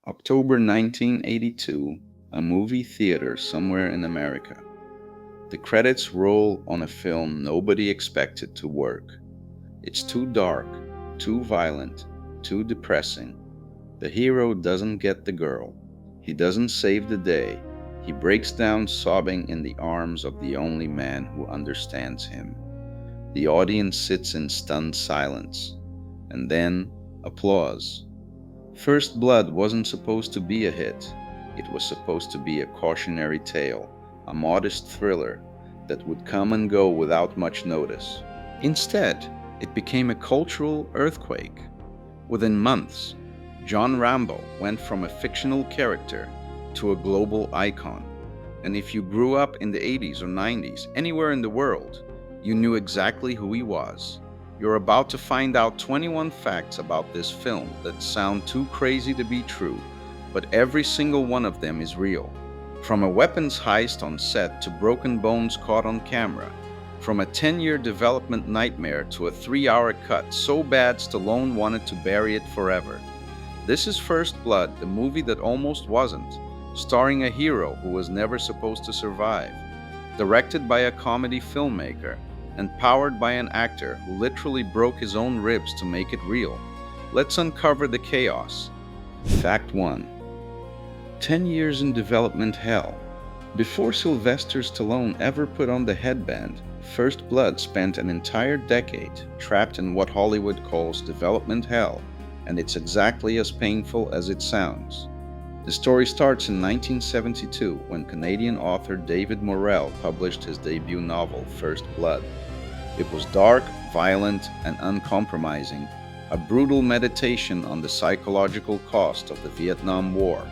October 1982, a movie theater somewhere in America. The credits roll on a film nobody expected to work. It's too dark, too violent, too depressing. The hero doesn't get the girl. He doesn't save the day. He breaks down sobbing in the arms of the only man who understands him. The audience sits in stunned silence. And then, applause. First Blood wasn't supposed to be a hit. It was supposed to be a cautionary tale, a modest thriller that would come and go without much notice. Instead, it became a cultural earthquake. Within months, John Rambo went from a fictional character to a global icon. And if you grew up in the 80s or 90s, anywhere in the world, you knew exactly who he was. You're about to find out 21 facts about this film that sound too crazy to be true, but every single one of them is real. From a weapons heist on set to broken bones caught on camera, from a 10-year development nightmare to a 3-hour cut so bad Stallone wanted to bury it forever. This is First Blood, the movie that almost wasn't, starring a hero who was never supposed to survive, directed by a comedy filmmaker, and powered by an actor who literally broke his own ribs to make it real. Let's uncover the chaos. Fact 1. 10 years in development hell. Before Sylvester Stallone ever put on the headband, First Blood spent an entire decade trapped in what Hollywood calls development hell, and it's exactly as painful as it sounds. The story starts in 1972 when Canadian author David Morrell published his debut novel, First Blood. It was dark, violent, and uncompromising, a brutal meditation on the psychological cost of the Vietnam War.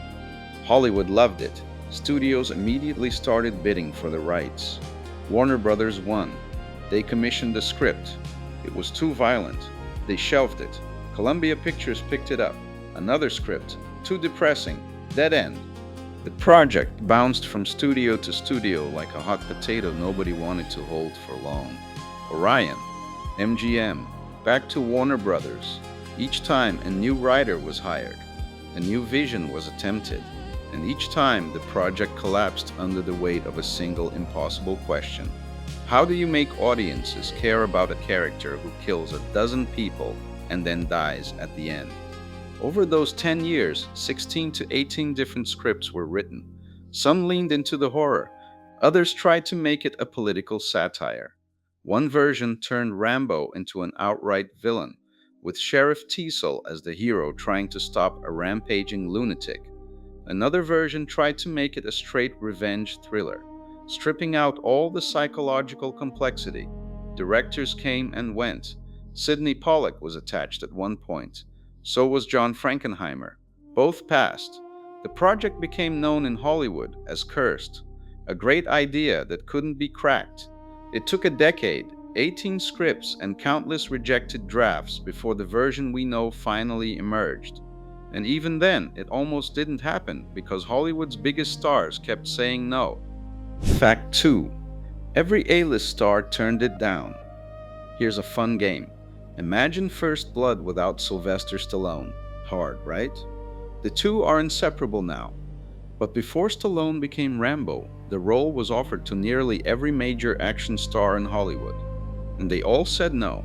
Hollywood loved it. Studios immediately started bidding for the rights. Warner Brothers won. They commissioned the script. It was too violent. They shelved it. Columbia Pictures picked it up. Another script. Too depressing. Dead end. The project bounced from studio to studio like a hot potato nobody wanted to hold for long. Orion, MGM, back to Warner Brothers. Each time a new writer was hired, a new vision was attempted, and each time the project collapsed under the weight of a single impossible question. How do you make audiences care about a character who kills a dozen people and then dies at the end? Over those 10 years, 16 to 18 different scripts were written. Some leaned into the horror, others tried to make it a political satire. One version turned Rambo into an outright villain, with Sheriff Teasel as the hero trying to stop a rampaging lunatic. Another version tried to make it a straight revenge thriller, stripping out all the psychological complexity. Directors came and went. Sidney Pollack was attached at one point. So was John Frankenheimer. Both passed. The project became known in Hollywood as Cursed, a great idea that couldn't be cracked. It took a decade, 18 scripts, and countless rejected drafts before the version we know finally emerged. And even then, it almost didn't happen because Hollywood's biggest stars kept saying no. Fact 2. Every A-list star turned it down. Here's a fun game. Imagine First Blood without Sylvester Stallone. Hard, right? The two are inseparable now. But before Stallone became Rambo, the role was offered to nearly every major action star in Hollywood. And they all said no.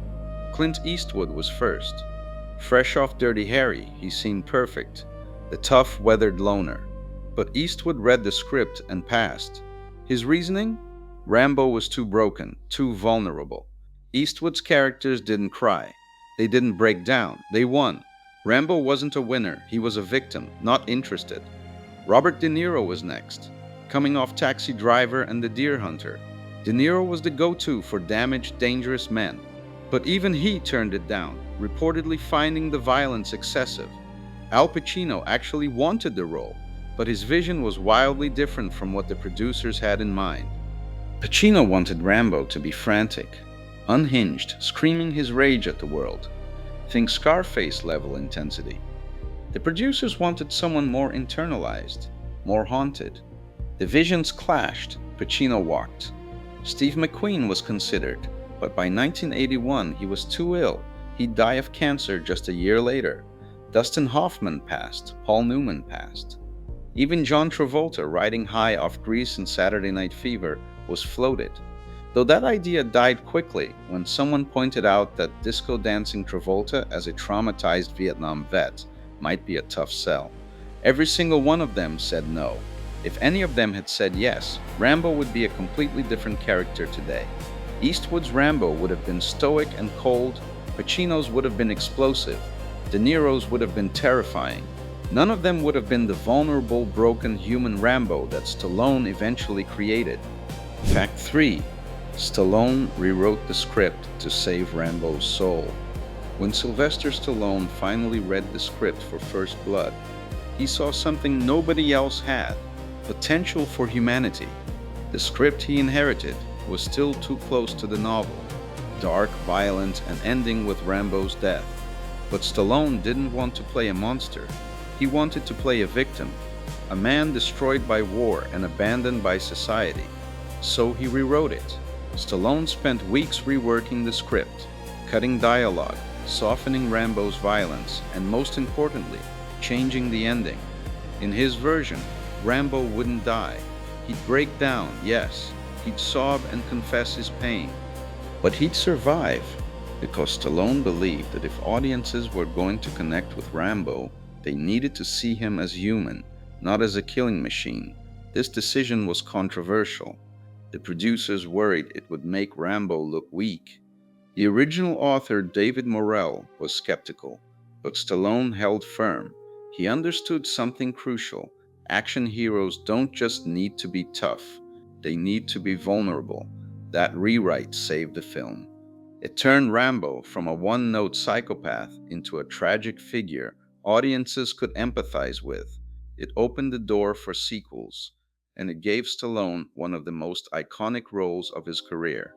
Clint Eastwood was first. Fresh off Dirty Harry, he seemed perfect. The tough, weathered loner. But Eastwood read the script and passed. His reasoning? Rambo was too broken, too vulnerable. Eastwood's characters didn't cry. They didn't break down. They won. Rambo wasn't a winner. He was a victim, not interested. Robert De Niro was next. Coming off Taxi Driver and The Deer Hunter, De Niro was the go-to for damaged, dangerous men. But even he turned it down, reportedly finding the violence excessive. Al Pacino actually wanted the role, but his vision was wildly different from what the producers had in mind. Pacino wanted Rambo to be frantic, unhinged, screaming his rage at the world. Think Scarface level intensity. The producers wanted someone more internalized, more haunted. The visions clashed. Pacino walked. Steve McQueen was considered, but by 1981 he was too ill. He'd die of cancer just a year later. Dustin Hoffman passed, Paul Newman passed. Even John Travolta, riding high off Grease and Saturday Night Fever, was floated. Though that idea died quickly when someone pointed out that disco dancing Travolta as a traumatized Vietnam vet might be a tough sell. Every single one of them said no. If any of them had said yes, Rambo would be a completely different character today. Eastwood's Rambo would have been stoic and cold, Pacino's would have been explosive, De Niro's would have been terrifying. None of them would have been the vulnerable, broken human Rambo that Stallone eventually created. Fact 3. Stallone rewrote the script to save Rambo's soul. When Sylvester Stallone finally read the script for First Blood, he saw something nobody else had: potential for humanity. The script he inherited was still too close to the novel, dark, violent, and ending with Rambo's death. But Stallone didn't want to play a monster. He wanted to play a victim, a man destroyed by war and abandoned by society. So he rewrote it. Stallone spent weeks reworking the script, cutting dialogue, softening Rambo's violence, and most importantly, changing the ending. In his version, Rambo wouldn't die. He'd break down, yes. He'd sob and confess his pain. But he'd survive, because Stallone believed that if audiences were going to connect with Rambo, they needed to see him as human, not as a killing machine. This decision was controversial. The producers worried it would make Rambo look weak. The original author, David Morrell, was skeptical, but Stallone held firm. He understood something crucial. Action heroes don't just need to be tough, they need to be vulnerable. That rewrite saved the film. It turned Rambo from a one-note psychopath into a tragic figure audiences could empathize with. It opened the door for sequels, and it gave Stallone one of the most iconic roles of his career.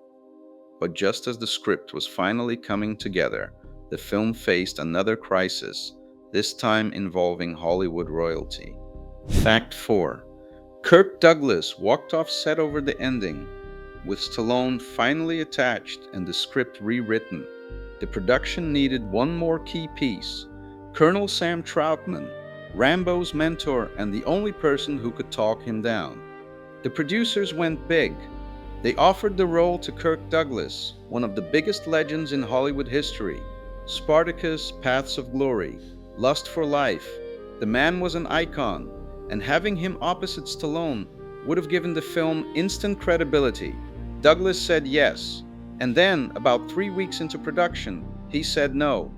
But just as the script was finally coming together, the film faced another crisis, this time involving Hollywood royalty. Fact 4. Kirk Douglas walked off set over the ending. With Stallone finally attached and the script rewritten, the production needed one more key piece: Colonel Sam Troutman, Rambo's mentor and the only person who could talk him down. The producers went big. They offered the role to Kirk Douglas, one of the biggest legends in Hollywood history. Spartacus, Paths of Glory, Lust for Life. The man was an icon, and having him opposite Stallone would have given the film instant credibility. Douglas said yes, and then, about 3 weeks into production, he said no.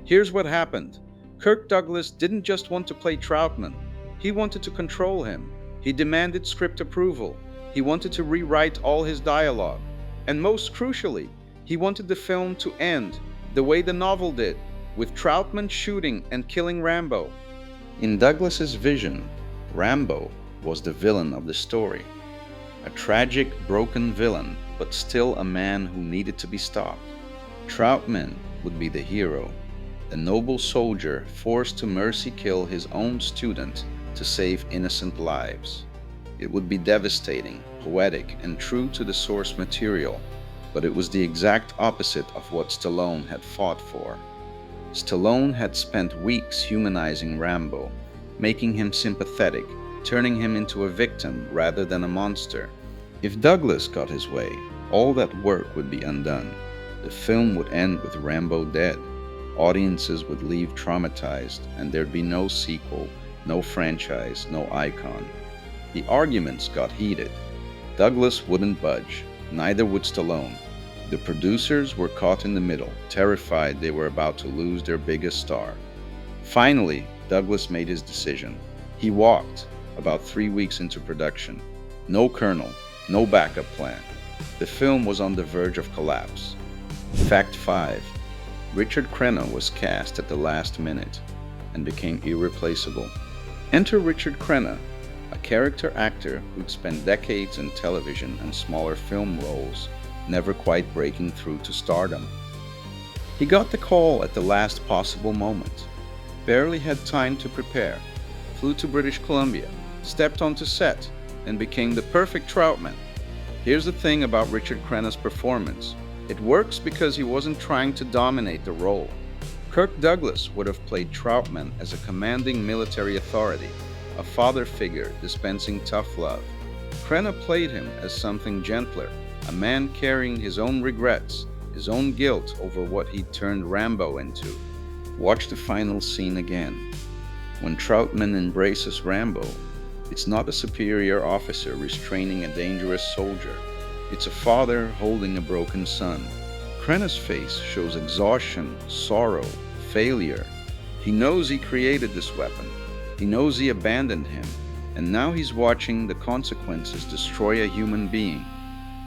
Here's what happened. Kirk Douglas didn't just want to play Troutman. He wanted to control him. He demanded script approval. He wanted to rewrite all his dialogue. And most crucially, he wanted the film to end the way the novel did, with Troutman shooting and killing Rambo. In Douglas's vision, Rambo was the villain of the story. A tragic, broken villain, but still a man who needed to be stopped. Troutman would be the hero, a noble soldier forced to mercy kill his own student to save innocent lives. It would be devastating, poetic, and true to the source material, but it was the exact opposite of what Stallone had fought for. Stallone had spent weeks humanizing Rambo, making him sympathetic, turning him into a victim rather than a monster. If Douglas got his way, all that work would be undone. The film would end with Rambo dead. Audiences would leave traumatized, and there'd be no sequel, no franchise, no icon. The arguments got heated. Douglas wouldn't budge, neither would Stallone. The producers were caught in the middle, terrified they were about to lose their biggest star. Finally, Douglas made his decision. He walked, about 3 weeks into production. No colonel, no backup plan. The film was on the verge of collapse. Fact 5. Richard Crenna was cast at the last minute and became irreplaceable. Enter Richard Crenna, a character actor who'd spent decades in television and smaller film roles, never quite breaking through to stardom. He got the call at the last possible moment, barely had time to prepare, flew to British Columbia, stepped onto set, and became the perfect Troutman. Here's the thing about Richard Crenna's performance. It works because he wasn't trying to dominate the role. Kirk Douglas would have played Troutman as a commanding military authority, a father figure dispensing tough love. Crenna played him as something gentler, a man carrying his own regrets, his own guilt over what he'd turned Rambo into. Watch the final scene again. When Troutman embraces Rambo, it's not a superior officer restraining a dangerous soldier. It's a father holding a broken son. Crenna's face shows exhaustion, sorrow, failure. He knows he created this weapon. He knows he abandoned him, and now he's watching the consequences destroy a human being.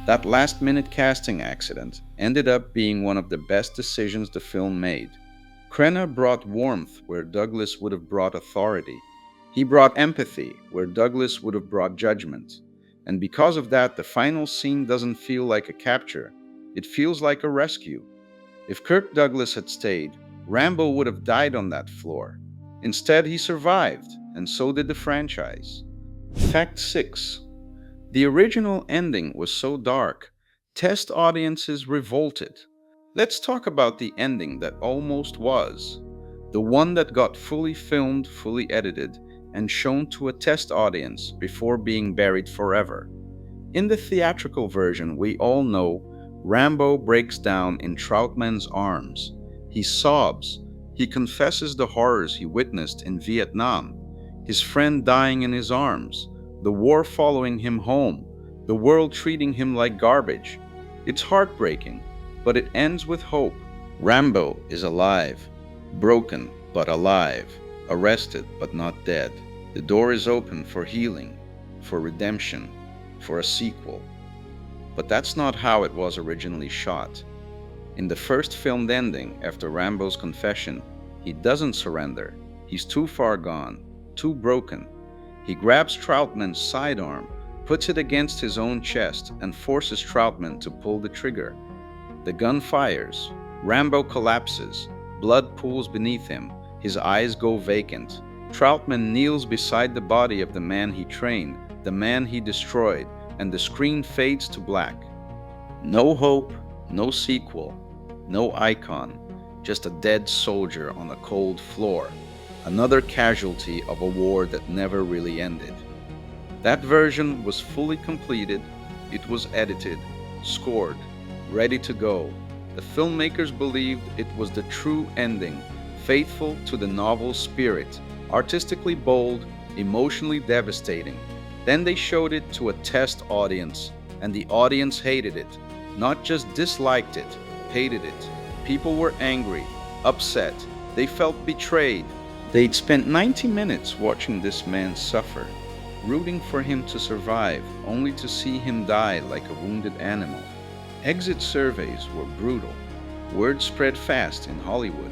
That last-minute casting accident ended up being one of the best decisions the film made. Crenna brought warmth where Douglas would have brought authority. He brought empathy where Douglas would have brought judgment. And because of that, the final scene doesn't feel like a capture. It feels like a rescue. If Kirk Douglas had stayed, Rambo would have died on that floor. Instead, he survived, and so did the franchise. Fact 6. The original ending was so dark, test audiences revolted. Let's talk about the ending that almost was. The one that got fully filmed, fully edited, and shown to a test audience before being buried forever. In the theatrical version, we all know Rambo breaks down in Troutman's arms. He sobs. He confesses the horrors he witnessed in Vietnam, his friend dying in his arms, the war following him home, the world treating him like garbage. It's heartbreaking, but it ends with hope. Rambo is alive, broken but alive, arrested but not dead. The door is open for healing, for redemption, for a sequel. But that's not how it was originally shot. In the first filmed ending, after Rambo's confession, he doesn't surrender. He's too far gone, too broken. He grabs Troutman's sidearm, puts it against his own chest, and forces Troutman to pull the trigger. The gun fires. Rambo collapses. Blood pools beneath him. His eyes go vacant. Troutman kneels beside the body of the man he trained, the man he destroyed, and the screen fades to black. No hope, no sequel, no icon, just a dead soldier on a cold floor, another casualty of a war that never really ended. That version was fully completed, it was edited, scored, ready to go. The filmmakers believed it was the true ending, faithful to the novel's spirit, artistically bold, emotionally devastating. Then they showed it to a test audience, and the audience hated it. Not just disliked it, hated it. People were angry, upset, they felt betrayed. They'd spent 90 minutes watching this man suffer, rooting for him to survive, only to see him die like a wounded animal. Exit surveys were brutal. Word spread fast in Hollywood.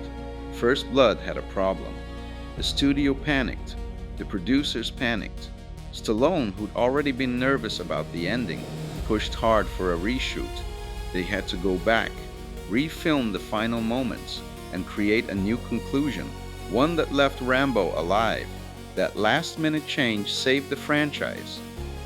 First Blood had a problem. The studio panicked. The producers panicked. Stallone, who'd already been nervous about the ending, pushed hard for a reshoot. They had to go back, refilm the final moments, and create a new conclusion, one that left Rambo alive. That last-minute change saved the franchise.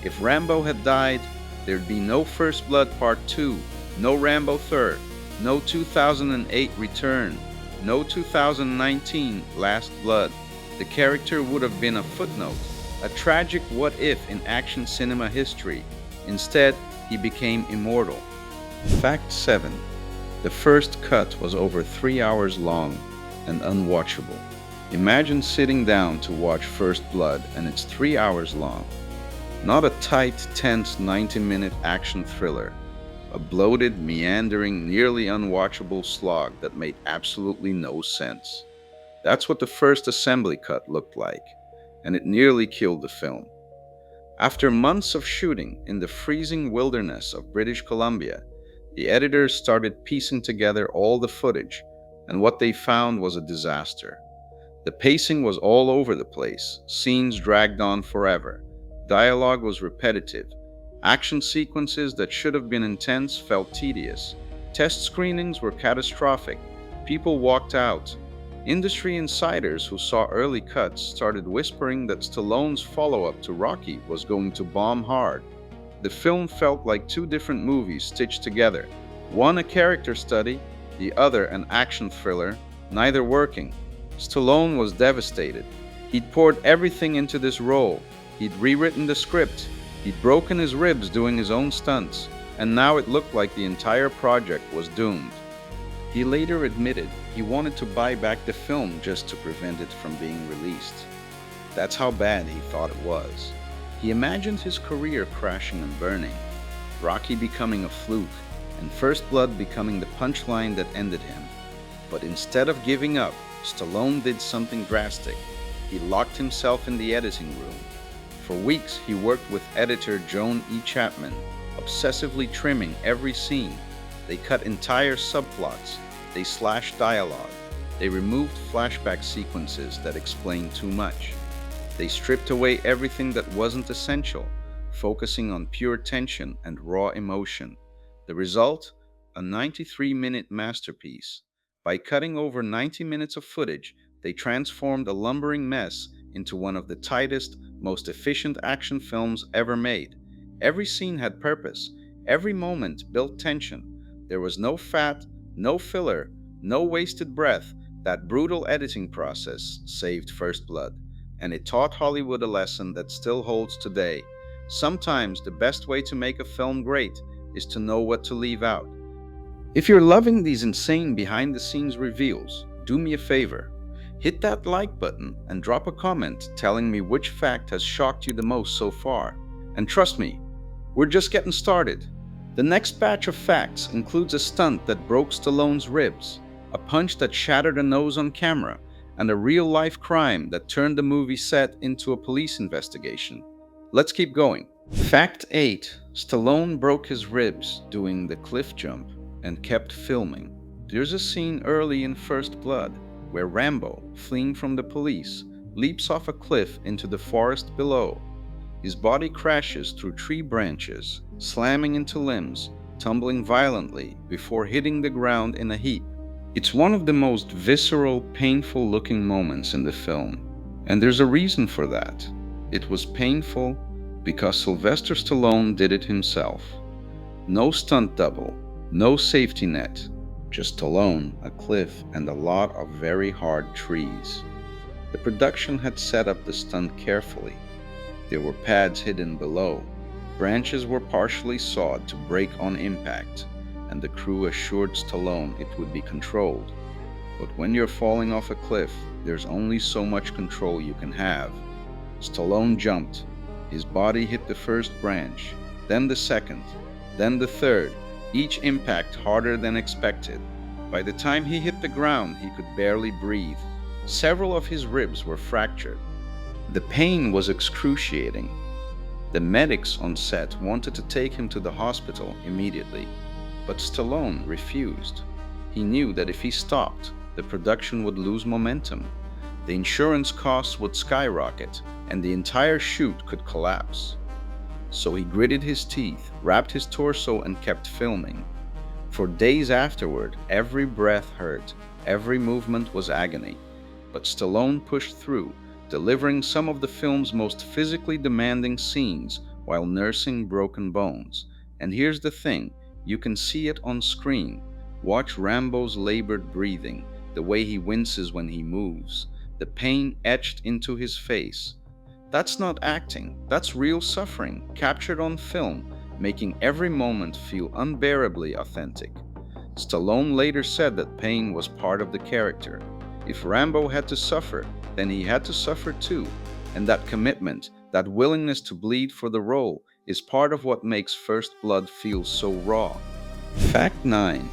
If Rambo had died, there'd be no First Blood Part 2, no Rambo 3rd, no 2008 Return, no 2019 Last Blood. The character would have been a footnote, a tragic what-if in action cinema history. Instead, he became immortal. Fact 7. The first cut was over 3 hours long and unwatchable. Imagine sitting down to watch First Blood and it's 3 hours long. Not a tight, tense 90-minute action thriller. A bloated, meandering, nearly unwatchable slog that made absolutely no sense. That's what the first assembly cut looked like, and it nearly killed the film. After months of shooting in the freezing wilderness of British Columbia, the editors started piecing together all the footage, and what they found was a disaster. The pacing was all over the place, scenes dragged on forever, dialogue was repetitive, action sequences that should have been intense felt tedious, test screenings were catastrophic, people walked out. Industry insiders who saw early cuts started whispering that Stallone's follow-up to Rocky was going to bomb hard. The film felt like two different movies stitched together, one a character study, the other an action thriller, neither working. Stallone was devastated. He'd poured everything into this role. He'd rewritten the script. He'd broken his ribs doing his own stunts, and now it looked like the entire project was doomed. He later admitted he wanted to buy back the film just to prevent it from being released. That's how bad he thought it was. He imagined his career crashing and burning, Rocky becoming a fluke, and First Blood becoming the punchline that ended him. But instead of giving up, Stallone did something drastic. He locked himself in the editing room. For weeks, he worked with editor Joan E. Chapman, obsessively trimming every scene. They cut entire subplots. They slashed dialogue. They removed flashback sequences that explained too much. They stripped away everything that wasn't essential, focusing on pure tension and raw emotion. The result? A 93-minute masterpiece. By cutting over 90 minutes of footage, they transformed a lumbering mess into one of the tightest, most efficient action films ever made. Every scene had purpose. Every moment built tension. There was no fat, no filler, no wasted breath. That brutal editing process saved First Blood, and it taught Hollywood a lesson that still holds today. Sometimes the best way to make a film great is to know what to leave out. If you're loving these insane behind-the-scenes reveals, do me a favor. Hit that like button and drop a comment telling me which fact has shocked you the most so far. And trust me, we're just getting started. The next batch of facts includes a stunt that broke Stallone's ribs, a punch that shattered a nose on camera, and a real-life crime that turned the movie set into a police investigation. Let's keep going. Fact 8. Stallone broke his ribs doing the cliff jump and kept filming. There's a scene early in First Blood where Rambo, fleeing from the police, leaps off a cliff into the forest below. His body crashes through tree branches, slamming into limbs, tumbling violently before hitting the ground in a heap. It's one of the most visceral, painful-looking moments in the film, and there's a reason for that. It was painful because Sylvester Stallone did it himself. No stunt double, no safety net, just Stallone, a cliff, and a lot of very hard trees. The production had set up the stunt carefully. There were pads hidden below. Branches were partially sawed to break on impact, and the crew assured Stallone it would be controlled. But when you're falling off a cliff, there's only so much control you can have. Stallone jumped. His body hit the first branch, then the second, then the third, each impact harder than expected. By the time he hit the ground, he could barely breathe. Several of his ribs were fractured. The pain was excruciating. The medics on set wanted to take him to the hospital immediately, but Stallone refused. He knew that if he stopped, the production would lose momentum. The insurance costs would skyrocket, and the entire shoot could collapse. So he gritted his teeth, wrapped his torso, and kept filming. For days afterward, every breath hurt, every movement was agony. But Stallone pushed through, delivering some of the film's most physically demanding scenes while nursing broken bones. And here's the thing, you can see it on screen. Watch Rambo's labored breathing, the way he winces when he moves, the pain etched into his face. That's not acting, that's real suffering, captured on film, making every moment feel unbearably authentic. Stallone later said that pain was part of the character. If Rambo had to suffer, then he had to suffer too, and that commitment, that willingness to bleed for the role, is part of what makes First Blood feel so raw. Fact 9.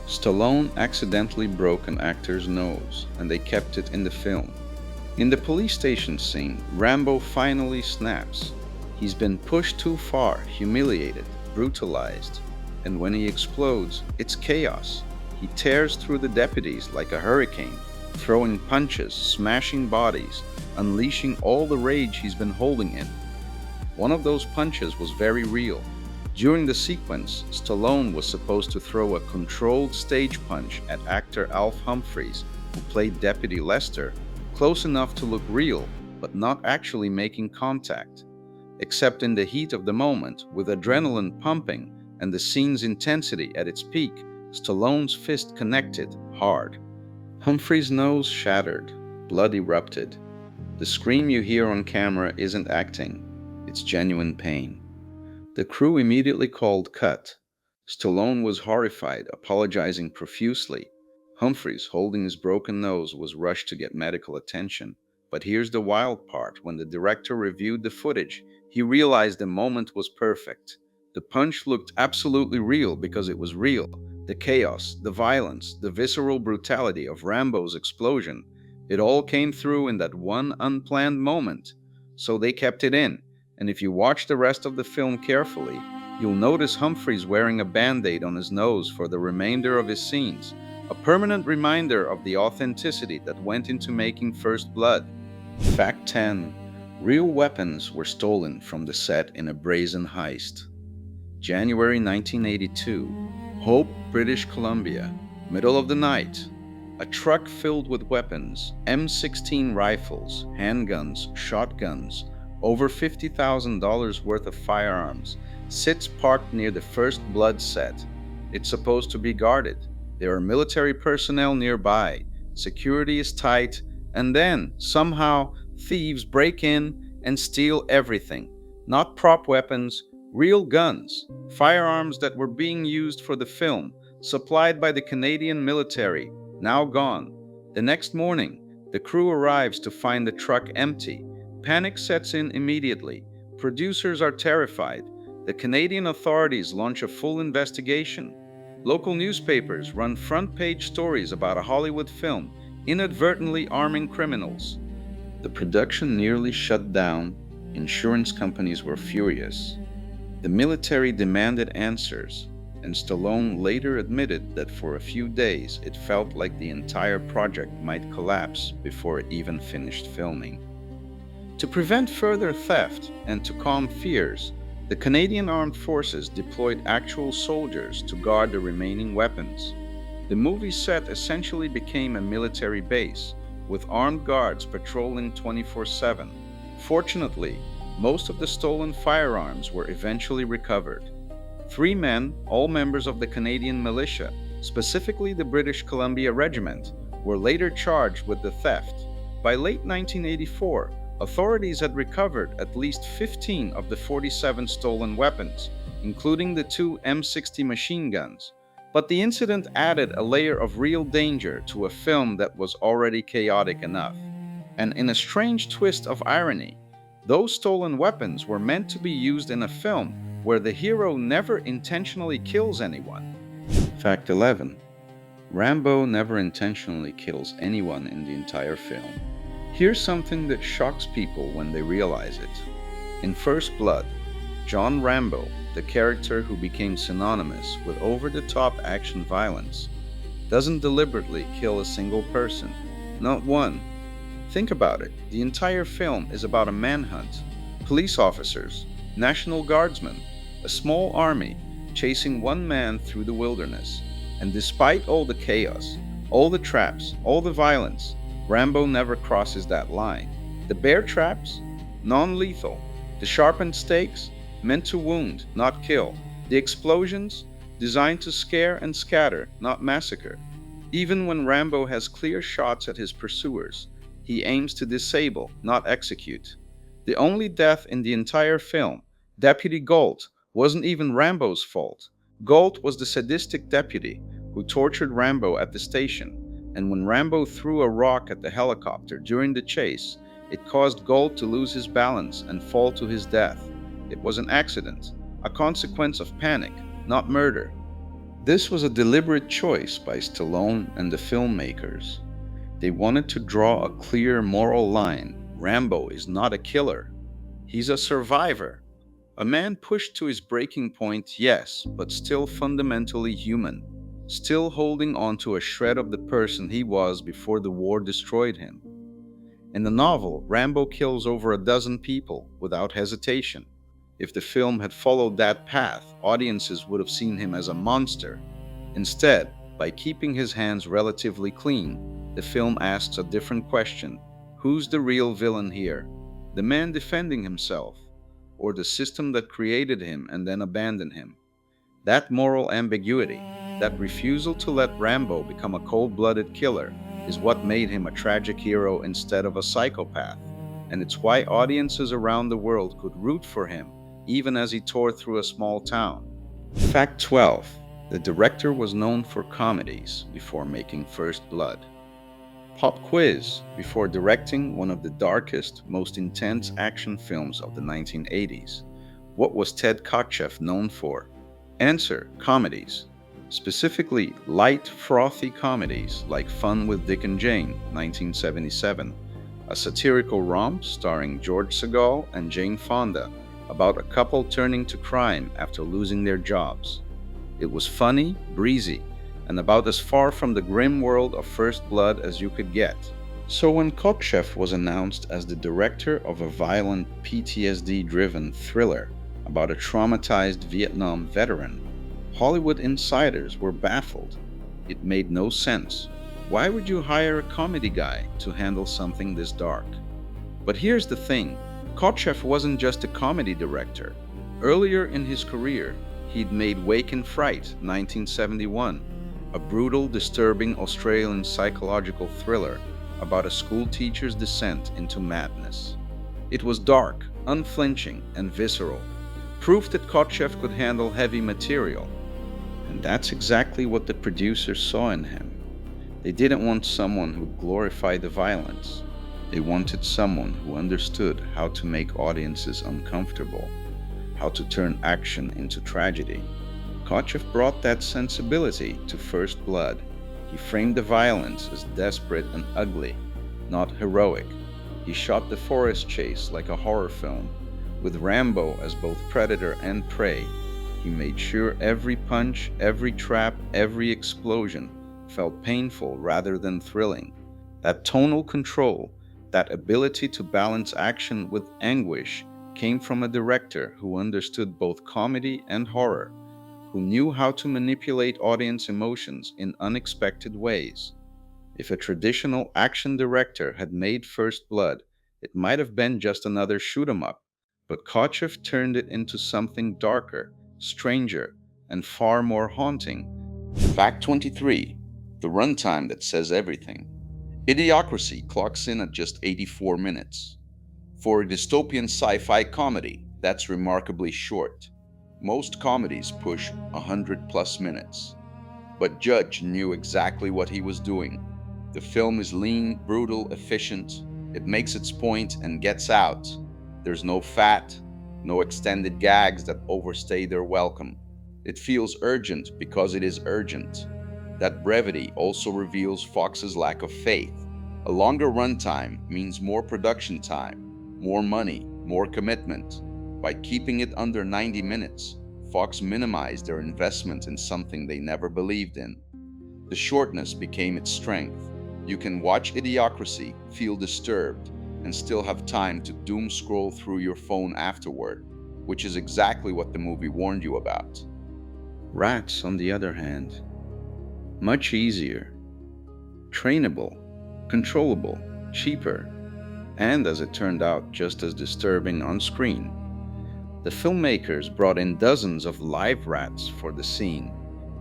Stallone accidentally broke an actor's nose, and they kept it in the film. In the police station scene, Rambo finally snaps. He's been pushed too far, humiliated, brutalized, and when he explodes, it's chaos. He tears through the deputies like a hurricane, throwing punches, smashing bodies, unleashing all the rage he's been holding in. One of those punches was very real. During the sequence, Stallone was supposed to throw a controlled stage punch at actor Alf Humphreys, who played Deputy Lester, close enough to look real, but not actually making contact. Except in the heat of the moment, with adrenaline pumping and the scene's intensity at its peak, Stallone's fist connected hard. Humphrey's nose shattered, blood erupted. The scream you hear on camera isn't acting, it's genuine pain. The crew immediately called cut. Stallone was horrified, apologizing profusely. Humphreys, holding his broken nose, was rushed to get medical attention. But here's the wild part. When the director reviewed the footage, he realized the moment was perfect. The punch looked absolutely real because it was real. The chaos, the violence, the visceral brutality of Rambo's explosion, it all came through in that one unplanned moment. So they kept it in. And if you watch the rest of the film carefully, you'll notice Humphreys wearing a band-aid on his nose for the remainder of his scenes, a permanent reminder of the authenticity that went into making First Blood. Fact 10. Real weapons were stolen from the set in a brazen heist. January 1982. Hope, British Columbia. Middle of the night. A truck filled with weapons, M16 rifles, handguns, shotguns, over $50,000 worth of firearms, sits parked near the First Blood set. It's supposed to be guarded. There are military personnel nearby. Security is tight. And then, somehow, thieves break in and steal everything. Not prop weapons, real guns. Firearms that were being used for the film, supplied by the Canadian military, now gone. The next morning, the crew arrives to find the truck empty. Panic sets in immediately. Producers are terrified. The Canadian authorities launch a full investigation. Local newspapers run front-page stories about a Hollywood film inadvertently arming criminals. The production nearly shut down. Insurance companies were furious. The military demanded answers, and Stallone later admitted that for a few days it felt like the entire project might collapse before it even finished filming. To prevent further theft and to calm fears, the Canadian Armed Forces deployed actual soldiers to guard the remaining weapons. The movie set essentially became a military base, with armed guards patrolling 24/7. Fortunately, most of the stolen firearms were eventually recovered. 3 men, all members of the Canadian militia, specifically the British Columbia Regiment, were later charged with the theft. By late 1984, authorities had recovered at least 15 of the 47 stolen weapons, including the 2 M60 machine guns. But the incident added a layer of real danger to a film that was already chaotic enough. And in a strange twist of irony, those stolen weapons were meant to be used in a film where the hero never intentionally kills anyone. Fact 11. Rambo never intentionally kills anyone in the entire film. Here's something that shocks people when they realize it. In First Blood, John Rambo, the character who became synonymous with over-the-top action violence, doesn't deliberately kill a single person. Not one. Think about it. The entire film is about a manhunt, police officers, National Guardsmen, a small army chasing one man through the wilderness. And despite all the chaos, all the traps, all the violence, Rambo never crosses that line. The bear traps? Non-lethal. The sharpened stakes? Meant to wound, not kill. The explosions? Designed to scare and scatter, not massacre. Even when Rambo has clear shots at his pursuers, he aims to disable, not execute. The only death in the entire film, Deputy Galt, wasn't even Rambo's fault. Galt was the sadistic deputy who tortured Rambo at the station. And when Rambo threw a rock at the helicopter during the chase, it caused Galt to lose his balance and fall to his death. It was an accident, a consequence of panic, not murder. This was a deliberate choice by Stallone and the filmmakers. They wanted to draw a clear moral line. Rambo is not a killer. He's a survivor. A man pushed to his breaking point, yes, but still fundamentally human. Still holding on to a shred of the person he was before the war destroyed him. In the novel, Rambo kills over a dozen people without hesitation. If the film had followed that path, audiences would have seen him as a monster. Instead, by keeping his hands relatively clean, the film asks a different question. Who's the real villain here? The man defending himself, or the system that created him and then abandoned him? That moral ambiguity, that refusal to let Rambo become a cold-blooded killer, is what made him a tragic hero instead of a psychopath, and it's why audiences around the world could root for him even as he tore through a small town. Fact 12. The director was known for comedies before making First Blood. Pop quiz. Before directing one of the darkest, most intense action films of the 1980s, what was Ted Kotcheff known for? Answer: comedies. Specifically, light, frothy comedies like Fun with Dick and Jane, 1977, a satirical romp starring George Segal and Jane Fonda about a couple turning to crime after losing their jobs. It was funny, breezy, and about as far from the grim world of First Blood as you could get. So when Kotcheff was announced as the director of a violent PTSD-driven thriller about a traumatized Vietnam veteran, Hollywood insiders were baffled. It made no sense. Why would you hire a comedy guy to handle something this dark? But here's the thing, Kotcheff wasn't just a comedy director. Earlier in his career, he'd made Wake in Fright, 1971, a brutal, disturbing Australian psychological thriller about a school teacher's descent into madness. It was dark, unflinching, and visceral, proof that Kotcheff could handle heavy material. And that's exactly what the producers saw in him. They didn't want someone who'd glorify the violence. They wanted someone who understood how to make audiences uncomfortable, how to turn action into tragedy. Kotcheff brought that sensibility to First Blood. He framed the violence as desperate and ugly, not heroic. He shot the forest chase like a horror film. With Rambo as both predator and prey, he made sure every punch, every trap, every explosion felt painful rather than thrilling. That tonal control, that ability to balance action with anguish, came from a director who understood both comedy and horror, who knew how to manipulate audience emotions in unexpected ways. If a traditional action director had made First Blood, it might have been just another shoot 'em up, but Kotcheff turned it into something darker, stranger, and far more haunting. Fact 23. The runtime that says everything. Idiocracy clocks in at just 84 minutes. For a dystopian sci-fi comedy, that's remarkably short. Most comedies push 100 plus minutes. But Judge knew exactly what he was doing. The film is lean, brutal, efficient. It makes its point and gets out. There's no fat, no extended gags that overstay their welcome. It feels urgent because it is urgent. That brevity also reveals Fox's lack of faith. A longer runtime means more production time, more money, more commitment. By keeping it under 90 minutes, Fox minimized their investment in something they never believed in. The shortness became its strength. You can watch Idiocracy, feel disturbed, and still have time to doom scroll through your phone afterward, which is exactly what the movie warned you about. Rats, on the other hand, much easier, trainable, controllable, cheaper, and as it turned out, just as disturbing on screen. The filmmakers brought in dozens of live rats for the scene.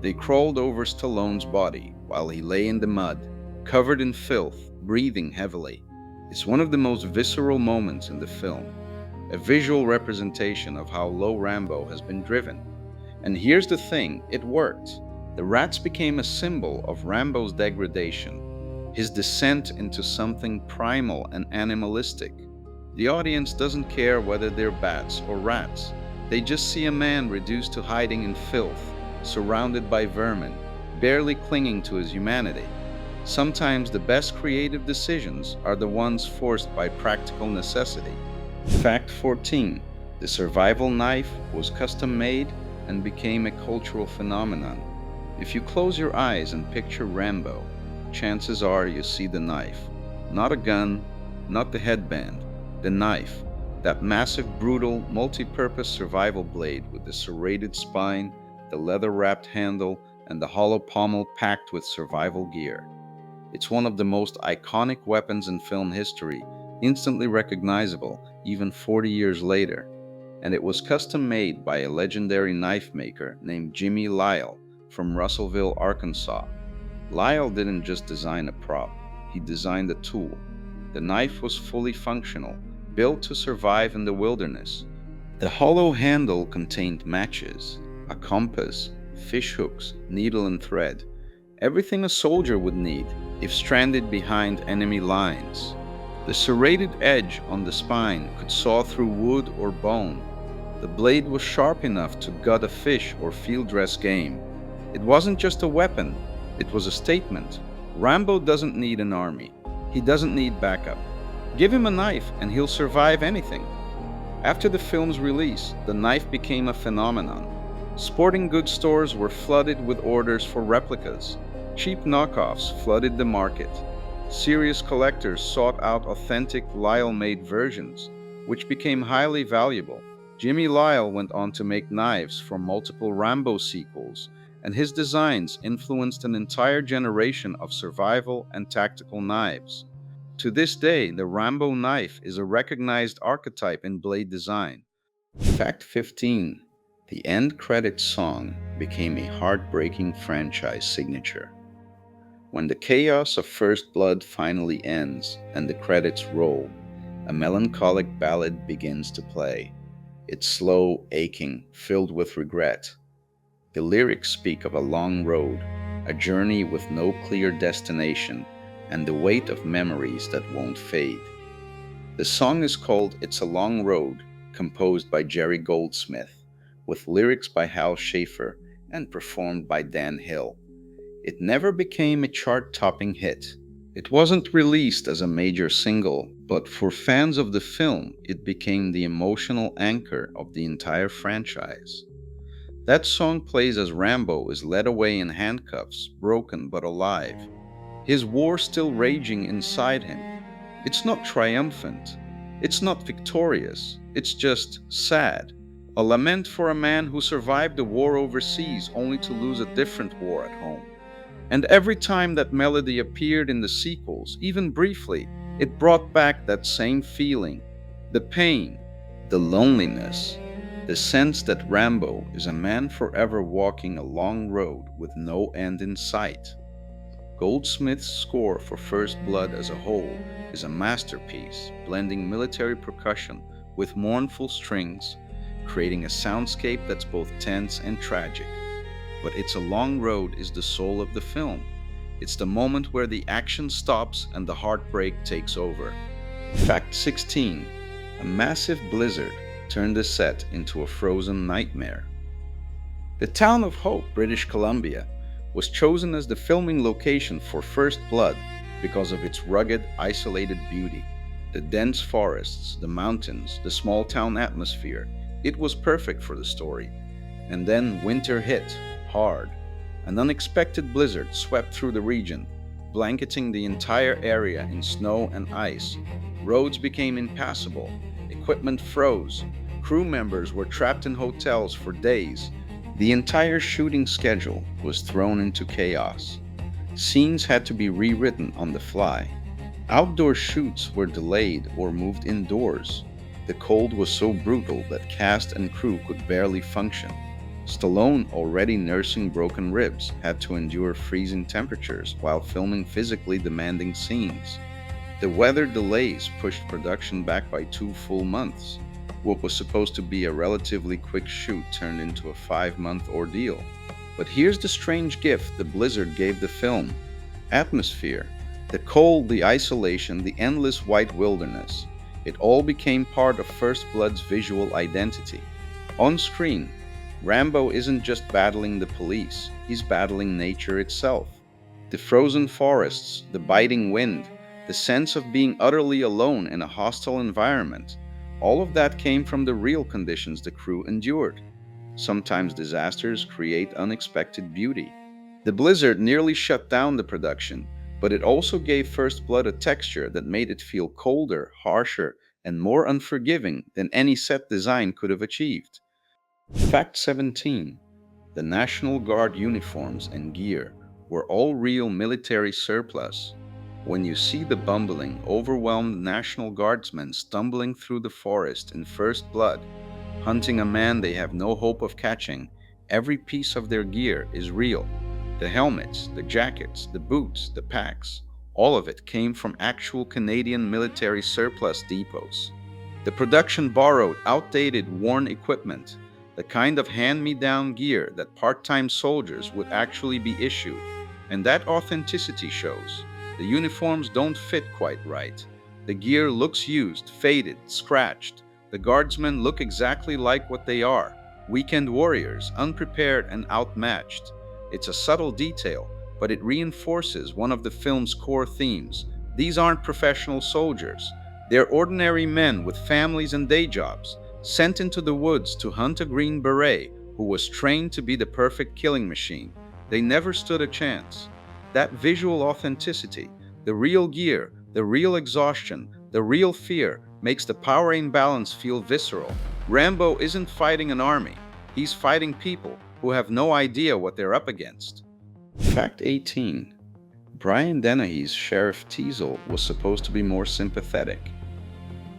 They crawled over Stallone's body while he lay in the mud, covered in filth, breathing heavily. It's one of the most visceral moments in the film, a visual representation of how low Rambo has been driven. And here's the thing, it worked. The rats became a symbol of Rambo's degradation, his descent into something primal and animalistic. The audience doesn't care whether they're bats or rats. They just see a man reduced to hiding in filth, surrounded by vermin, barely clinging to his humanity. Sometimes the best creative decisions are the ones forced by practical necessity. Fact 14. The survival knife was custom made and became a cultural phenomenon. If you close your eyes and picture Rambo, chances are you see the knife. Not a gun, not the headband, the knife. That massive, brutal, multi-purpose survival blade with the serrated spine, the leather-wrapped handle, and the hollow pommel packed with survival gear. It's one of the most iconic weapons in film history, instantly recognizable even 40 years later. And it was custom made by a legendary knife maker named Jimmy Lyle from Russellville, Arkansas. Lyle didn't just design a prop. he designed a tool. The knife was fully functional, built to survive in the wilderness. The hollow handle contained matches, a compass, fish hooks, needle and thread, everything a soldier would need if stranded behind enemy lines. The serrated edge on the spine could saw through wood or bone. The blade was sharp enough to gut a fish or field dress game. It wasn't just a weapon, it was a statement. Rambo doesn't need an army. He doesn't need backup. Give him a knife and he'll survive anything. After the film's release, the knife became a phenomenon. Sporting goods stores were flooded with orders for replicas. Cheap knockoffs flooded the market. Serious collectors sought out authentic Lyle-made versions, which became highly valuable. Jimmy Lyle went on to make knives for multiple Rambo sequels, and his designs influenced an entire generation of survival and tactical knives. To this day, the Rambo knife is a recognized archetype in blade design. Fact 15. The end credits song became a heartbreaking franchise signature. When the chaos of First Blood finally ends and the credits roll, a melancholic ballad begins to play. It's slow, aching, filled with regret. The lyrics speak of a long road, a journey with no clear destination, and the weight of memories that won't fade. The song is called It's a Long Road, composed by Jerry Goldsmith, with lyrics by Hal Schaefer and performed by Dan Hill. It never became a chart-topping hit. It wasn't released as a major single, but for fans of the film, it became the emotional anchor of the entire franchise. That song plays as Rambo is led away in handcuffs, broken but alive. His war still raging inside him. It's not triumphant. It's not victorious. It's just sad. A lament for a man who survived a war overseas only to lose a different war at home. And every time that melody appeared in the sequels, even briefly, it brought back that same feeling. The pain, the loneliness, the sense that Rambo is a man forever walking a long road with no end in sight. Goldsmith's score for First Blood as a whole is a masterpiece, blending military percussion with mournful strings, creating a soundscape that's both tense and tragic. But It's a Long Road is the soul of the film. It's the moment where the action stops and the heartbreak takes over. Fact 16. A massive blizzard turned the set into a frozen nightmare. The town of Hope, British Columbia, was chosen as the filming location for First Blood because of its rugged, isolated beauty. The dense forests, the mountains, the small town atmosphere, it was perfect for the story. And then winter hit, hard. An unexpected blizzard swept through the region, blanketing the entire area in snow and ice. Roads became impassable, equipment froze, crew members were trapped in hotels for days. The entire shooting schedule was thrown into chaos. Scenes had to be rewritten on the fly. Outdoor shoots were delayed or moved indoors. The cold was so brutal that cast and crew could barely function. Stallone, already nursing broken ribs, had to endure freezing temperatures while filming physically demanding scenes. The weather delays pushed production back by 2 full months. What was supposed to be a relatively quick shoot turned into a 5-month ordeal. But here's the strange gift the blizzard gave the film: atmosphere. The cold, the isolation, the endless white wilderness. It all became part of First Blood's visual identity. On screen, Rambo isn't just battling the police, he's battling nature itself. The frozen forests, the biting wind, the sense of being utterly alone in a hostile environment, all of that came from the real conditions the crew endured. Sometimes disasters create unexpected beauty. The blizzard nearly shut down the production, but it also gave First Blood a texture that made it feel colder, harsher, and more unforgiving than any set design could have achieved. Fact 17. The National Guard uniforms and gear were all real military surplus. When you see the bumbling, overwhelmed National Guardsmen stumbling through the forest in First Blood, hunting a man they have no hope of catching, every piece of their gear is real. The helmets, the jackets, the boots, the packs, All of it came from actual Canadian military surplus depots. The production borrowed outdated, worn equipment, the kind of hand-me-down gear that part-time soldiers would actually be issued, and that authenticity shows. The uniforms don't fit quite right. The gear looks used, faded, scratched. The guardsmen look exactly like what they are, weekend warriors, unprepared and outmatched. It's a subtle detail, but it reinforces one of the film's core themes. These aren't professional soldiers. They're ordinary men with families and day jobs, sent into the woods to hunt a Green Beret who was trained to be the perfect killing machine. They never stood a chance. That visual authenticity, the real gear, the real exhaustion, the real fear, makes the power imbalance feel visceral. Rambo isn't fighting an army. He's fighting people who have no idea what they're up against. Fact 18. Brian Dennehy's Sheriff Teasel was supposed to be more sympathetic.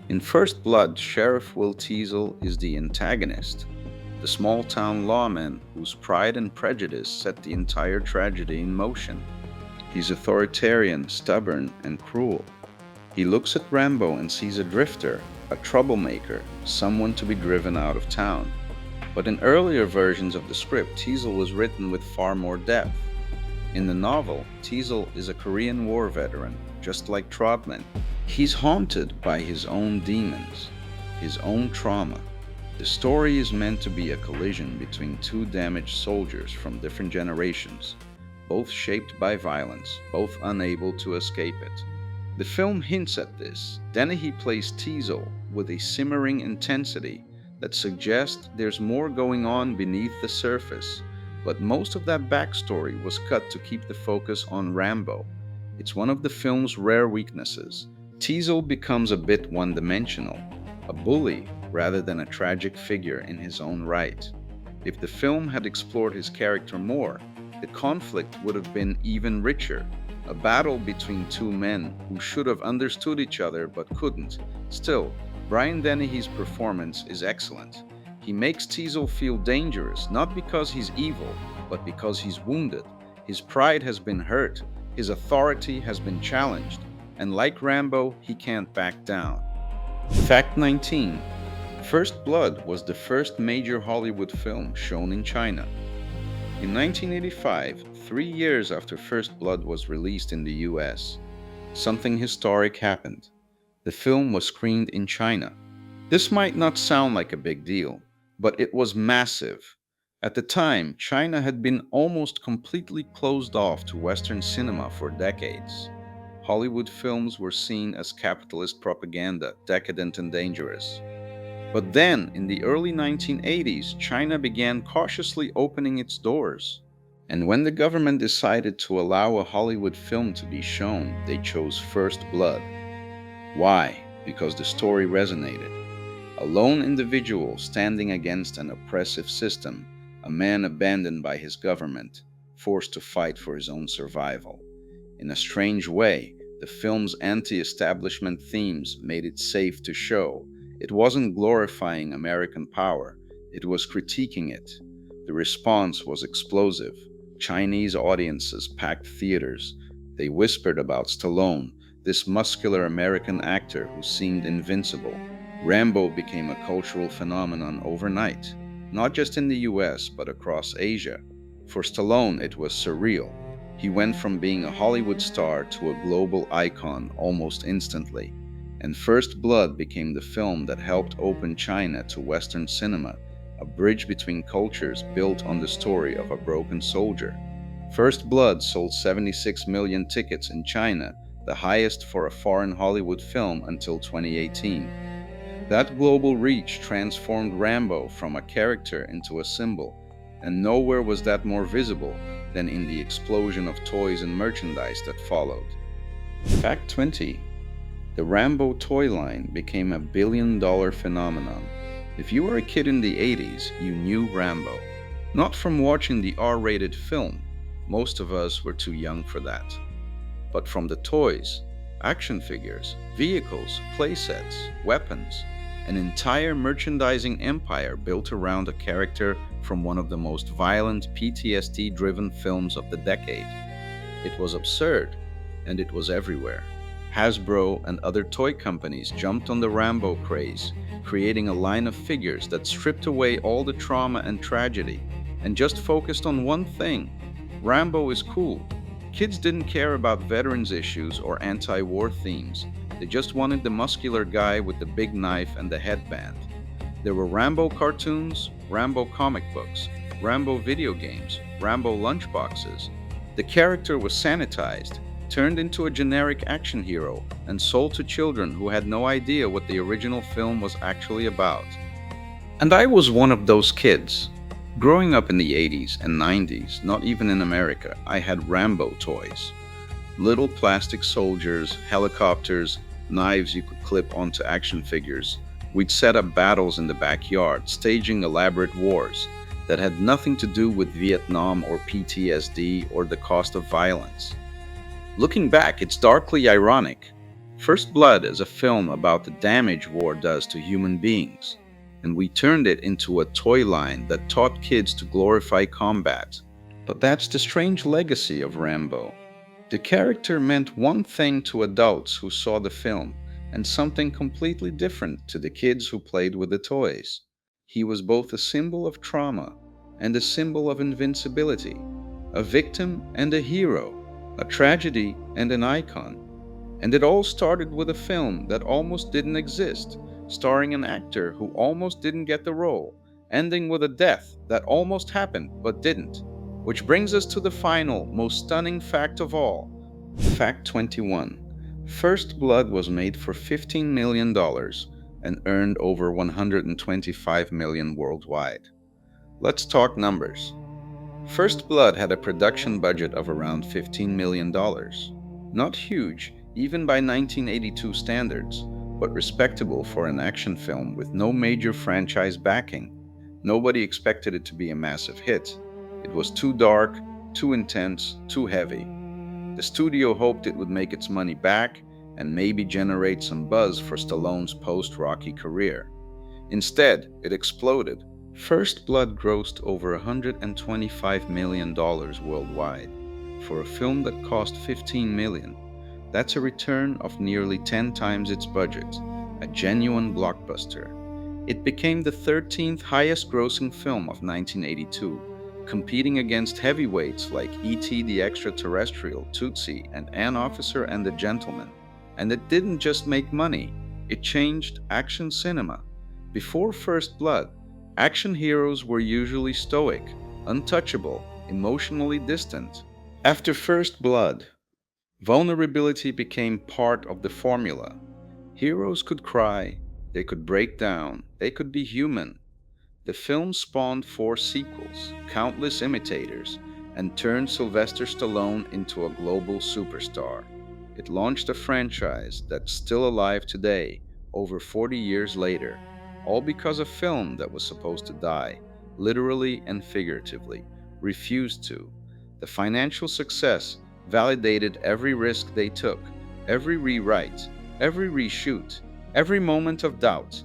In First Blood, Sheriff Will Teasel is the antagonist, the small-town lawman whose pride and prejudice set the entire tragedy in motion. He's authoritarian, stubborn, and cruel. He looks at Rambo and sees a drifter, a troublemaker, someone to be driven out of town. But in earlier versions of the script, Teasel was written with far more depth. In the novel, Teasel is a Korean War veteran, just like Trotman. He's haunted by his own demons, his own trauma. The story is meant to be a collision between two damaged soldiers from different generations, both shaped by violence, both unable to escape it. The film hints at this. Dennehy plays Teasel with a simmering intensity that suggests there's more going on beneath the surface, but most of that backstory was cut to keep the focus on Rambo. It's one of the film's rare weaknesses. Teasel becomes a bit one-dimensional, a bully rather than a tragic figure in his own right. If the film had explored his character more, the conflict would have been even richer. A battle between two men who should have understood each other but couldn't. Still, Brian Dennehy's performance is excellent. He makes Teasel feel dangerous, not because he's evil, but because he's wounded. His pride has been hurt, his authority has been challenged, and like Rambo, he can't back down. Fact 19. First Blood was the first major Hollywood film shown in China. In 1985, 3 years after First Blood was released in the US, something historic happened. The film was screened in China. This might not sound like a big deal, but it was massive. At the time, China had been almost completely closed off to Western cinema for decades. Hollywood films were seen as capitalist propaganda, decadent and dangerous. But then, in the early 1980s, China began cautiously opening its doors. And when the government decided to allow a Hollywood film to be shown, they chose First Blood. Why? Because the story resonated. A lone individual standing against an oppressive system, a man abandoned by his government, forced to fight for his own survival. In a strange way, the film's anti-establishment themes made it safe to show. It wasn't glorifying American power, it was critiquing it. The response was explosive. Chinese audiences packed theaters. They whispered about Stallone, this muscular American actor who seemed invincible. Rambo became a cultural phenomenon overnight, not just in the US, but across Asia. For Stallone, it was surreal. He went from being a Hollywood star to a global icon almost instantly. And First Blood became the film that helped open China to Western cinema, a bridge between cultures built on the story of a broken soldier. First Blood sold 76 million tickets in China, the highest for a foreign Hollywood film until 2018. That global reach transformed Rambo from a character into a symbol, and nowhere was that more visible than in the explosion of toys and merchandise that followed. Fact 20. The Rambo toy line became a billion-dollar phenomenon. If you were a kid in the 80s, you knew Rambo. Not from watching the R-rated film, most of us were too young for that, but from the toys, action figures, vehicles, playsets, weapons, an entire merchandising empire built around a character from one of the most violent PTSD-driven films of the decade. It was absurd, and it was everywhere. Hasbro and other toy companies jumped on the Rambo craze, creating a line of figures that stripped away all the trauma and tragedy and just focused on one thing: Rambo is cool. Kids didn't care about veterans issues or anti war themes, they just wanted the muscular guy with the big knife and the headband. There were Rambo cartoons, Rambo comic books, Rambo video games, Rambo lunchboxes. The character was sanitized, turned into a generic action hero, and sold to children who had no idea what the original film was actually about. And I was one of those kids. Growing up in the 80s and 90s, not even in America, I had Rambo toys. Little plastic soldiers, helicopters, knives you could clip onto action figures. We'd set up battles in the backyard, staging elaborate wars that had nothing to do with Vietnam or PTSD or the cost of violence. Looking back, it's darkly ironic. First Blood is a film about the damage war does to human beings, and we turned it into a toy line that taught kids to glorify combat. But that's the strange legacy of Rambo. The character meant one thing to adults who saw the film, and something completely different to the kids who played with the toys. He was both a symbol of trauma and a symbol of invincibility, a victim and a hero, a tragedy and an icon. And it all started with a film that almost didn't exist, starring an actor who almost didn't get the role, ending with a death that almost happened but didn't. Which brings us to the final, most stunning fact of all. Fact 21. First Blood was made for $15 million and earned over $125 million worldwide. Let's talk numbers. First Blood had a production budget of around $15 million. Not huge, even by 1982 standards, but respectable for an action film with no major franchise backing. Nobody expected it to be a massive hit. It was too dark, too intense, too heavy. The studio hoped it would make its money back and maybe generate some buzz for Stallone's post-Rocky career. Instead, it exploded. First Blood grossed over $125 million worldwide. For a film that cost $15 million, that's a return of nearly 10 times its budget, a genuine blockbuster. It became the 13th highest grossing film of 1982, competing against heavyweights like E.T. the Extraterrestrial, Tootsie, and An Officer and a Gentleman. And it didn't just make money, it changed action cinema. Before First Blood, action heroes were usually stoic, untouchable, emotionally distant. After First Blood, vulnerability became part of the formula. Heroes could cry, they could break down, they could be human. The film spawned 4 sequels, countless imitators, and turned Sylvester Stallone into a global superstar. It launched a franchise that's still alive today, over 40 years later, all because a film that was supposed to die, literally and figuratively, refused to. The financial success validated every risk they took, every rewrite, every reshoot, every moment of doubt.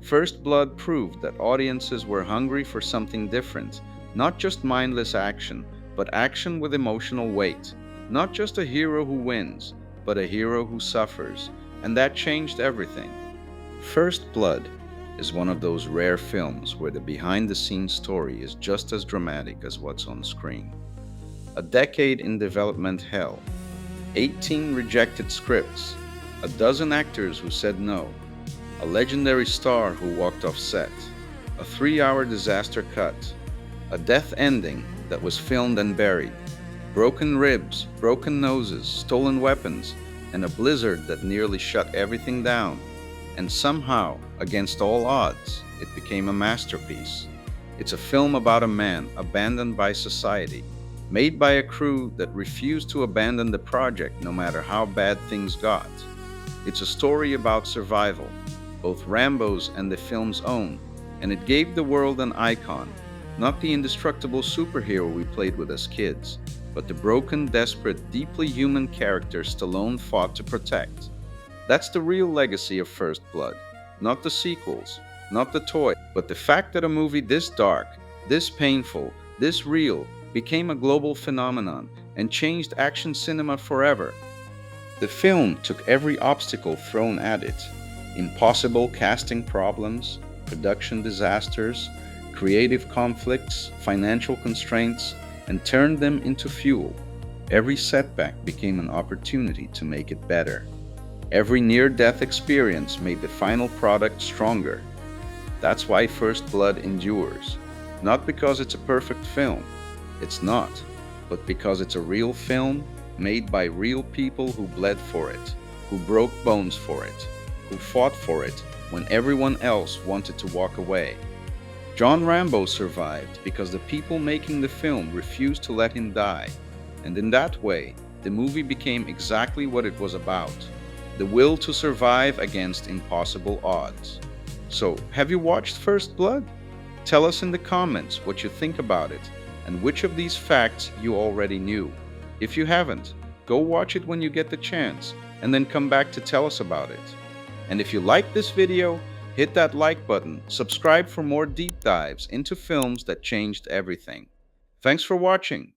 First Blood proved that audiences were hungry for something different, not just mindless action, but action with emotional weight. Not just a hero who wins, but a hero who suffers, and that changed everything. First Blood is one of those rare films where the behind-the-scenes story is just as dramatic as what's on screen. A decade in development hell, 18 rejected scripts, a dozen actors who said no, a legendary star who walked off set, a 3-hour disaster cut, a death ending that was filmed and buried, broken ribs, broken noses, stolen weapons, and a blizzard that nearly shut everything down. And somehow, against all odds, it became a masterpiece. It's a film about a man abandoned by society, made by a crew that refused to abandon the project no matter how bad things got. It's a story about survival, both Rambo's and the film's own, and it gave the world an icon, not the indestructible superhero we played with as kids, but the broken, desperate, deeply human character Stallone fought to protect. That's the real legacy of First Blood, not the sequels, not the toy, but the fact that a movie this dark, this painful, this real, became a global phenomenon and changed action cinema forever. The film took every obstacle thrown at it: impossible casting problems, production disasters, creative conflicts, financial constraints, and turned them into fuel. Every setback became an opportunity to make it better. Every near death experience made the final product stronger. That's why First Blood endures. Not because it's a perfect film, it's not, but because it's a real film made by real people who bled for it, who broke bones for it, who fought for it when everyone else wanted to walk away. John Rambo survived because the people making the film refused to let him die, and in that way, the movie became exactly what it was about: the will to survive against impossible odds. So, have you watched First Blood? Tell us in the comments what you think about it and which of these facts you already knew. If you haven't, go watch it when you get the chance and then come back to tell us about it. And if you liked this video, hit that like button, subscribe for more deep dives into films that changed everything. Thanks for watching.